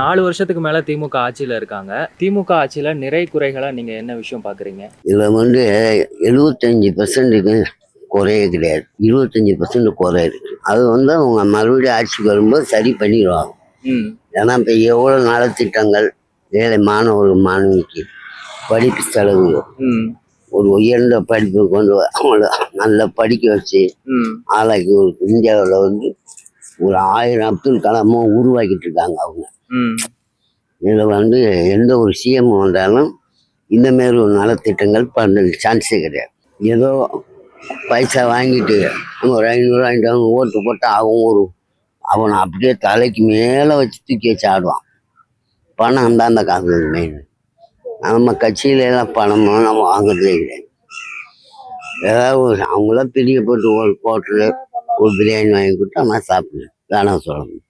4 வருஷத்துக்கு மேல திமுக ஆட்சியில இருக்காங்க. திமுக ஆட்சியில நிறை குறைகளா நீங்க என்ன விஷயம் பார்க்குறீங்க? இதுல 75%க்கு குறையே கிடையாது. 25% குறை இருக்கு. அது அவங்க மறுபடியும் ஆட்சிக்கு வரும்போது சரி பண்ணிடுவாங்க. ம். ஏன்னா இப்போ எவ்வளோ நலத்திட்டங்கள் ஏழை மாணவர்கள் மாணவிக்கு படிப்பு செலவு, ம். ஒரு உயர்ந்த படிப்பு கொண்டு அவங்கள நல்லா படிக்க வச்சு ம். ஆளாக்கி இந்தியாவில் ஒரு 1000 அப்துல் கலாமும் உருவாக்கிட்டு இருக்காங்க அவங்க. ம். இதில் எந்த ஒரு சிஎம் வந்தாலும் இந்த மாரி ஒரு நலத்திட்டங்கள் பண்ணுறது சான்ஸே கிடையாது. ஏதோ பைசா வாங்கிட்டு ஒரு 500 வாங்கிட்டு அவங்க ஓட்டு போட்டு அவனை அப்படியே தலைக்கு மேலே வச்சு தூக்கி வச்சு ஆடுவான். பணம் தான் அந்த காசு மெயின். நம்ம கட்சியிலலாம் பணமும் நம்ம வாங்குறதே கிடையாது. ஏதாவது அவங்களாம் பிரியப்பட்டு ஒரு ஹோட்டலு ஒரு பிரியாணி வாங்கி கொடுத்து நம்ம சாப்பிடணும். வேணாம் சொல்லணும்.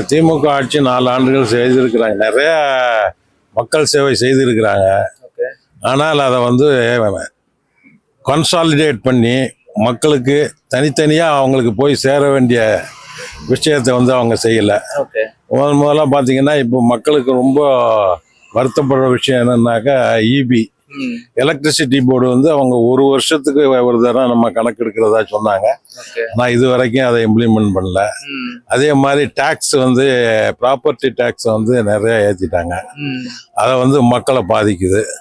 திமுக ஆட்சி 4 ஆண்டுகள் செய்திருக்கிறாங்க. நிறைய மக்கள் சேவை செய்திருக்கிறாங்க. ஆனால் அதை கன்சாலிடேட் பண்ணி மக்களுக்கு தனித்தனியாக அவங்களுக்கு போய் சேர வேண்டிய விஷயத்தை அவங்க செய்யலை. முதல்ல பார்த்தீங்கன்னா இப்போ மக்களுக்கு ரொம்ப வருத்தப்படுற விஷயம் என்னன்னாக்கா இபி எலக்ட்ரிசிட்டி போர்டு அவங்க ஒரு வருஷத்துக்கு ஒரு தடவை நம்ம கணக்கு எடுக்கிறதா சொன்னாங்க. ஆனால் இது வரைக்கும் அதை இம்ப்ளிமெண்ட் பண்ணல. அதே மாதிரி டேக்ஸ் ப்ராப்பர்ட்டி டேக்ஸ் நிறைய ஏற்றிட்டாங்க. அதை மக்களை பாதிக்குது.